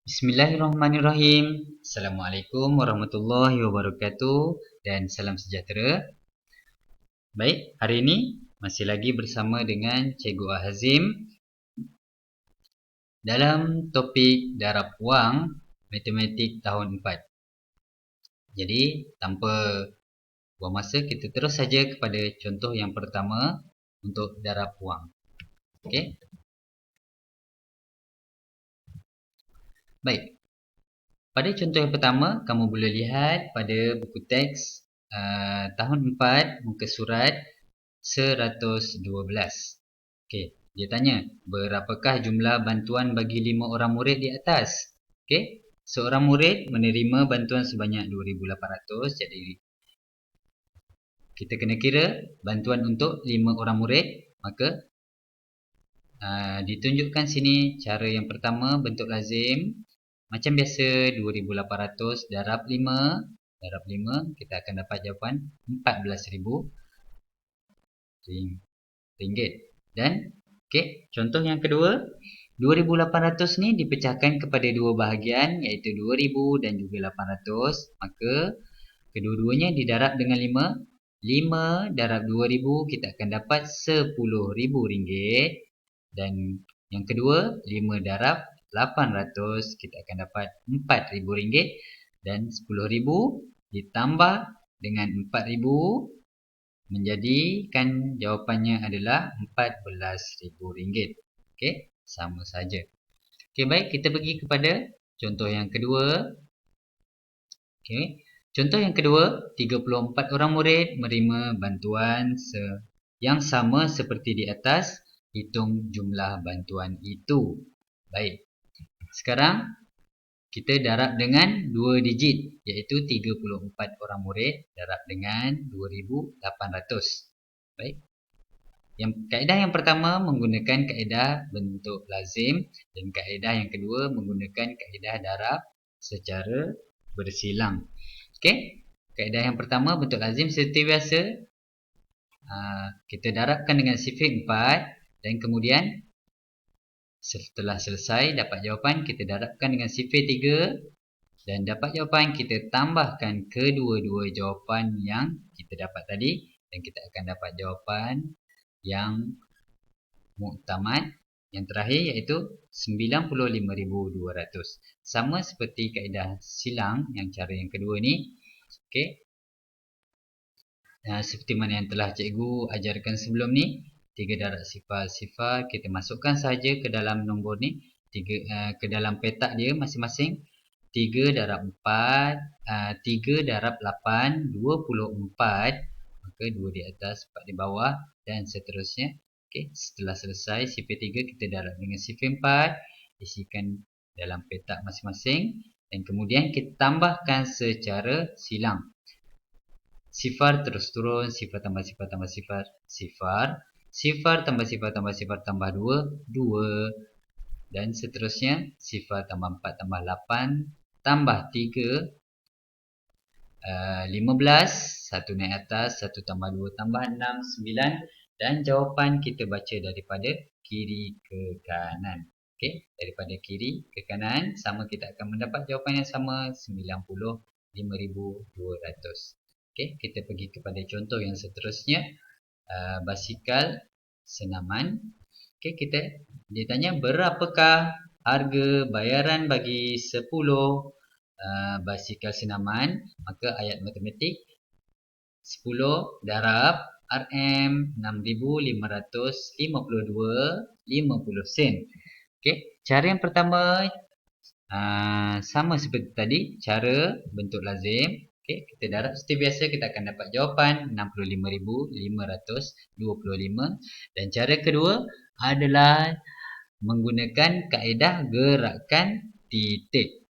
Bismillahirrahmanirrahim. Assalamualaikum warahmatullahi wabarakatuh dan salam sejahtera. Baik, hari ini masih lagi bersama dengan Cikgu Ahazim dalam topik darab wang matematik tahun 4. Jadi, tanpa buang masa, kita terus saja kepada contoh yang pertama untuk darab wang. Okey. Baik. Pada contoh yang pertama, kamu boleh lihat pada buku teks tahun 4 muka surat 112. Okey, dia tanya, berapakah jumlah bantuan bagi 5 orang murid di atas? Okey, seorang murid menerima bantuan sebanyak 2,800. Jadi kita kena kira bantuan untuk 5 orang murid. Maka ditunjukkan sini cara yang pertama, bentuk lazim. Macam biasa, 2,800 darab 5. Darab 5, kita akan dapat jawapan 14,000 ringgit. Dan okey, contoh yang kedua, 2,800 ni dipecahkan kepada dua bahagian, iaitu 2,000 dan juga 800. Maka kedua-duanya didarab dengan 5. 5 darab 2,000, kita akan dapat 10,000 ringgit. Dan yang kedua, 5 darab 800, kita akan dapat 4,000 ringgit. Dan 10,000 ditambah dengan 4,000 menjadikan jawapannya adalah 14,000 ringgit. Okey, sama saja. Okey, baik, kita pergi kepada contoh yang kedua. Okey, contoh yang kedua, 34 orang murid menerima bantuan yang sama seperti di atas. Hitung jumlah bantuan itu. Baik, sekarang kita darab dengan 2 digit, iaitu 34 orang murid darab dengan 2,800. Baik. Kaedah yang pertama menggunakan kaedah bentuk lazim dan kaedah yang kedua menggunakan kaedah darab secara bersilang. Okey. Kaedah yang pertama bentuk lazim seperti biasa. Kita darabkan dengan sifar 4 dan kemudian setelah selesai dapat jawapan, kita darabkan dengan sifar 3 dan dapat jawapan, kita tambahkan kedua-dua jawapan yang kita dapat tadi dan kita akan dapat jawapan yang muktamad yang terakhir, iaitu 95,200. Sama seperti kaedah silang yang cara yang kedua ni. Okey. Seperti mana yang telah cikgu ajarkan sebelum ni, 3 darab sifar-sifar kita masukkan saja ke dalam nombor ni, ke dalam petak dia masing-masing. 3 darab 4, 3 darab 8, 24. Maka 2 di atas, 4 di bawah dan seterusnya. Okey, setelah selesai sifar 3 kita darab dengan sifar 4, isikan dalam petak masing-masing dan kemudian kita tambahkan secara silang. Sifar terus turun, sifar tambah sifar tambah sifar, sifar. Sifar tambah sifar tambah sifar tambah 2, 2. Dan seterusnya, sifar tambah 4 tambah 8 tambah 3, 15. 1 naik atas, 1 tambah 2 tambah 6, 9. Dan jawapan kita baca daripada kiri ke kanan. Okey, daripada kiri ke kanan, sama kita akan mendapat jawapan yang sama, 95,200. Okey, kita pergi kepada contoh yang seterusnya. Basikal senaman. Okey, dia tanya berapakah harga bayaran bagi 10 basikal senaman. Maka ayat matematik, 10 darab RM 6,552.50 sen. Okey, cara yang pertama sama seperti tadi, cara bentuk lazim. Okey, kita darab seperti biasa, kita akan dapat jawapan 65,525. Dan cara kedua adalah menggunakan kaedah gerakan titik.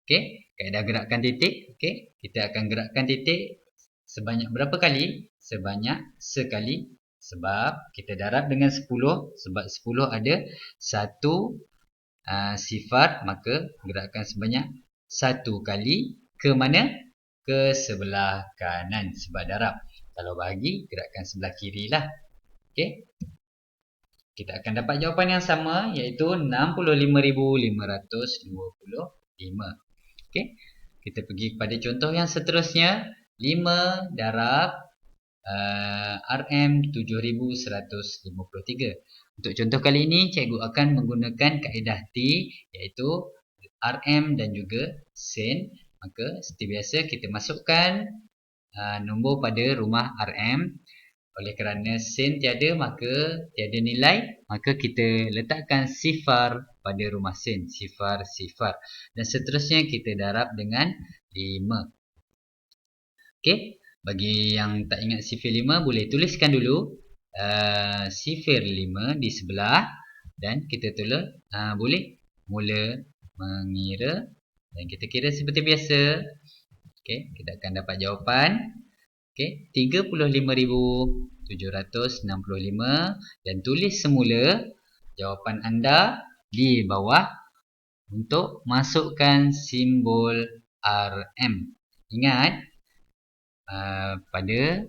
Okey, kaedah gerakan titik. Okey, kita akan gerakkan titik sebanyak berapa kali? Sebanyak sekali. Sebab kita darab dengan 10. Sebab 10 ada 1 sifar, maka gerakkan sebanyak 1 kali. Ke mana? Ke sebelah kanan sebab darab. Kalau bahagi, gerakkan sebelah kiri lah. Okey. kita akan dapat jawapan yang sama, iaitu 65,525. Okey. Kita pergi kepada contoh yang seterusnya. 5 darab RM 7153. Untuk contoh kali ini, cikgu akan menggunakan kaedah T, iaitu RM dan juga sen. Maka seperti biasa kita masukkan nombor pada rumah RM. Oleh kerana sen tiada, maka tiada nilai, maka kita letakkan sifar pada rumah sen. Sifar. Dan seterusnya kita darab dengan 5. Okey. Bagi yang tak ingat sifir 5, boleh tuliskan dulu sifir 5 di sebelah. Dan kita tulis, boleh mula mengira. Dan kita kira seperti biasa. Okey, kita akan dapat jawapan. Okey, 35,765. Dan tulis semula jawapan anda di bawah untuk masukkan simbol RM. Ingat, pada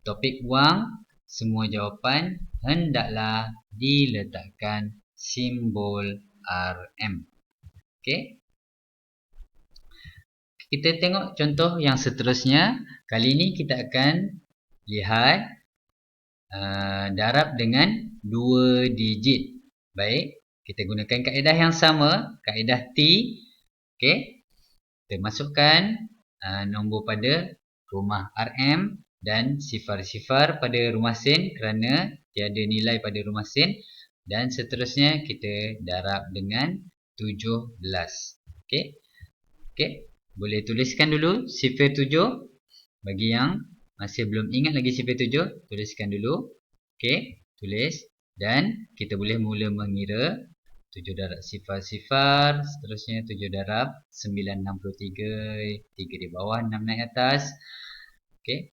topik wang, semua jawapan hendaklah diletakkan simbol RM. Okey. Kita tengok contoh yang seterusnya. Kali ini kita akan lihat darab dengan 2 digit. Baik, kita gunakan kaedah yang sama, kaedah T. Okey. Kita masukkan nombor pada rumah RM dan sifar-sifar pada rumah sen kerana tiada nilai pada rumah sen. Dan seterusnya kita darab dengan 17. Okey. Okey. Boleh tuliskan dulu sifir 7. Bagi yang masih belum ingat lagi sifir 7, tuliskan dulu. Okey, tulis. Dan kita boleh mula mengira. 7 darab sifar-sifar. Seterusnya 7 darab 963. 3 di bawah, 6 naik atas. Okey.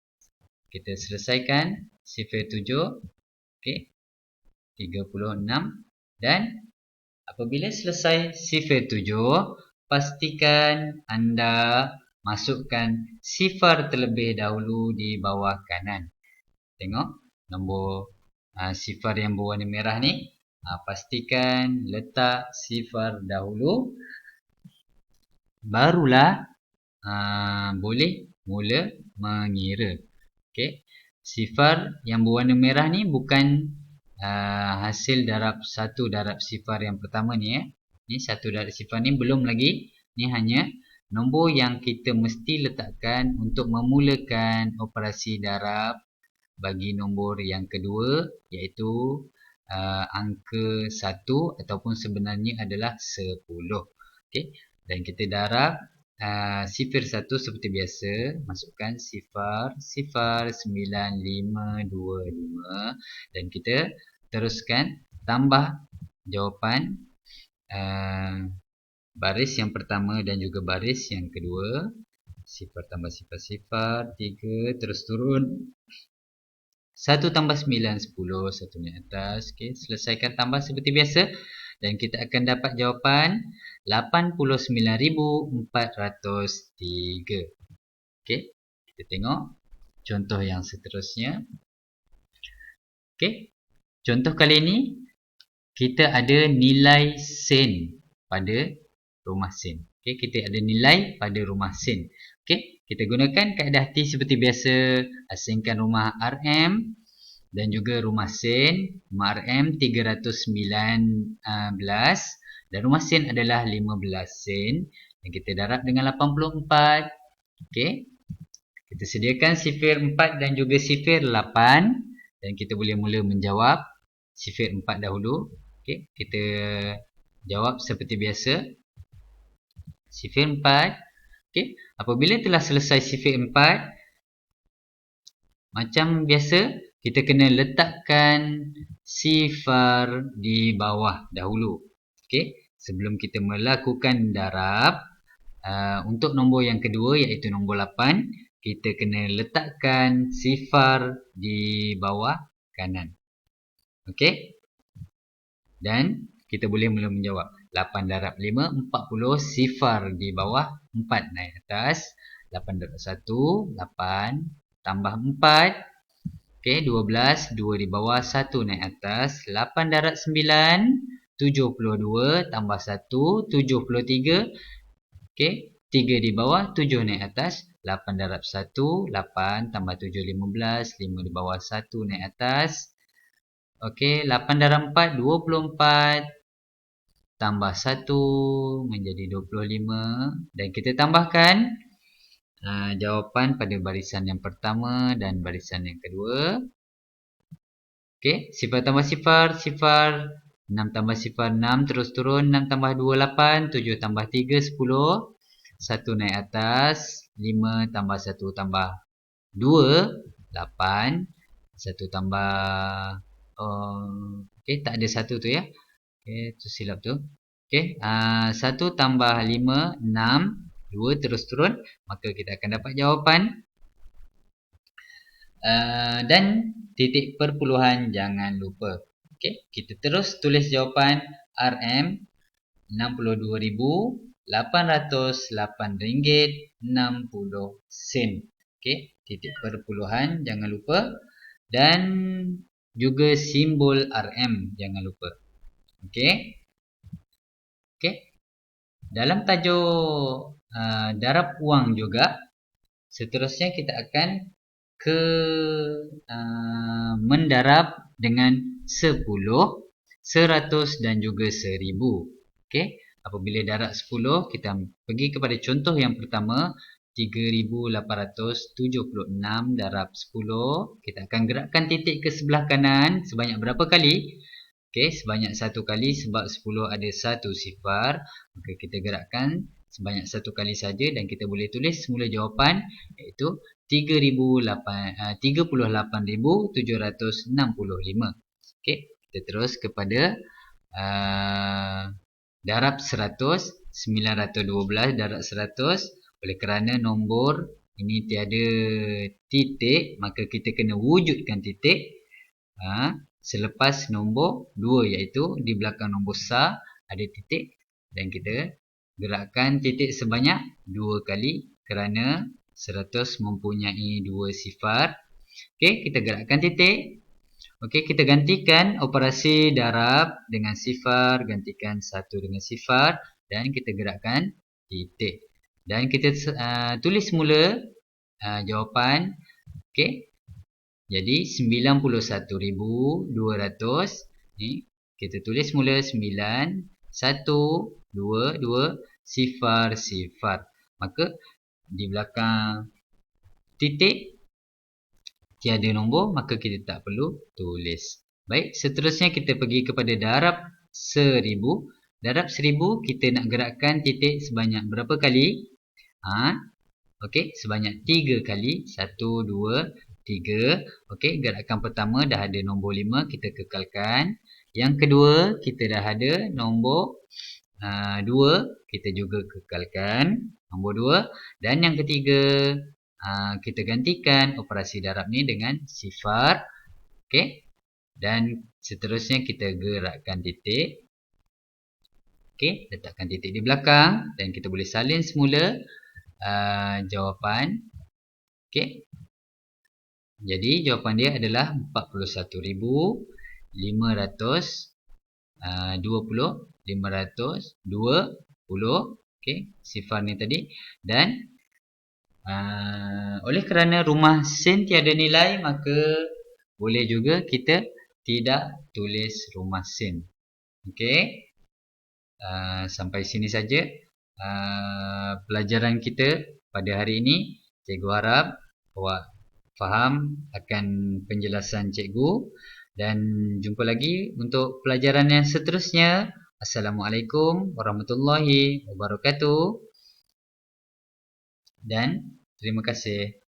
Kita selesaikan sifir 7. Okey. 36. Dan apabila selesai sifir 7, pastikan anda masukkan sifar terlebih dahulu di bawah kanan. Tengok nombor sifar yang berwarna merah ni. Pastikan letak sifar dahulu. Barulah boleh mula mengira. Okey. Sifar yang berwarna merah ni bukan hasil darab 1 darab sifar yang pertama ni. Ni 1 darab sifar ni belum lagi. Ni hanya nombor yang kita mesti letakkan untuk memulakan operasi darab bagi nombor yang kedua, iaitu angka 1 ataupun sebenarnya adalah 10. Okey. Dan kita darab sifir 1 seperti biasa. Masukkan sifar 9525. Dan kita teruskan tambah jawapan baris yang pertama dan juga baris yang kedua. Sifar tambah sifar 3, terus turun 1 tambah 9, 10, 1 naik atas. Okay, selesaikan tambah seperti biasa. Dan kita akan dapat jawapan 89,403. Okay, kita tengok contoh yang seterusnya. Okay, contoh kali ini kita ada nilai sen pada rumah sen. Okay, kita ada nilai pada rumah sen. Okay, kita gunakan kaedah T seperti biasa. Asingkan rumah RM dan juga rumah sen. Rumah RM 319 dan rumah sen adalah 15 sen. Dan kita darab dengan 84. Okay, kita sediakan sifir 4 dan juga sifir 8. Dan kita boleh mula menjawab sifir 4 dahulu. Okay, kita jawab seperti biasa. Sifir 4. Okay, apabila telah selesai sifir 4, macam biasa, kita kena letakkan sifar di bawah dahulu. Okay, sebelum kita melakukan darab, untuk nombor yang kedua iaitu nombor 8, kita kena letakkan sifar di bawah kanan. Okay, dan kita boleh mula menjawab. 8 darab 5, 40. Sifar di bawah 4 naik atas. 8 darab 1, 8. Tambah 4. Okey, 12, 2 di bawah, 1 naik atas. 8 darab 9, 72 tambah 1, 73. Okey, 3 di bawah, 7 naik atas. 8 darab 1, 8 tambah 7, 15. 5 di bawah, 1 naik atas. Okey, 8 darab 4, 24. Tambah 1 menjadi 25. Dan kita tambahkan jawapan pada barisan yang pertama dan barisan yang kedua. Okey, sifar tambah sifar, sifar. 6 tambah sifar, 6. Terus turun. 6 tambah 2, 8. 7 tambah 3, 10. 1 naik atas. 5 tambah 1 tambah 2, 8. 1 tambah... okey, tak ada 1 tu ya. Okey, tu silap tu. Okey, 1 tambah 5, 6. 2 terus turun. Maka kita akan dapat jawapan. Dan titik perpuluhan jangan lupa. Okey, kita terus tulis jawapan RM RM62,808.60. Okey, titik perpuluhan jangan lupa dan juga simbol RM jangan lupa. Okey. Okey. Dalam tajuk darab wang juga, seterusnya kita akan mendarab dengan 10, 100 dan juga 1000. Okey, apabila darab 10, kita pergi kepada contoh yang pertama, 3876 darab 10. Kita akan gerakkan titik ke sebelah kanan sebanyak berapa kali? Okey, sebanyak 1 kali sebab 10 ada 1 sifar. Maka kita gerakkan sebanyak 1 kali saja dan kita boleh tulis semula jawapan iaitu 38,765. Okey, kita terus kepada darab 100, 912 darab 100. Oleh kerana nombor ini tiada titik, maka kita kena wujudkan titik selepas nombor 2, iaitu di belakang nombor sar ada titik dan kita gerakkan titik sebanyak 2 kali kerana 100 mempunyai 2 sifar. Okey, kita gerakkan titik. Okey, kita gantikan operasi darab dengan sifar, gantikan 1 dengan sifar dan kita gerakkan titik. Dan kita tulis semula jawapan. Okey. Jadi 91,200 ni kita tulis semula 9122 sifar sifar. Maka di belakang titik tiada nombor, maka kita tak perlu tulis. Baik, seterusnya kita pergi kepada darab 1000. Darab 1000 kita nak gerakkan titik sebanyak berapa kali? Okey, sebanyak 3 kali. 1, 2, 3. Okey, gerakan pertama dah ada nombor 5, kita kekalkan. Yang kedua, kita dah ada nombor 2, kita juga kekalkan nombor 2. Dan yang ketiga, kita gantikan operasi darab ni dengan sifar. Okey, dan seterusnya kita gerakkan titik. Okey, letakkan titik di belakang dan kita boleh salin semula jawapan. Okey. Jadi jawapan dia adalah 41,520. Okey, sifar ni tadi. Dan oleh kerana rumah sen tiada nilai, maka boleh juga kita tidak tulis rumah sen. Okey. Sampai sini saja pelajaran kita pada hari ini. Cikgu harap awak faham akan penjelasan cikgu dan jumpa lagi untuk pelajaran yang seterusnya. Assalamualaikum warahmatullahi wabarakatuh dan terima kasih.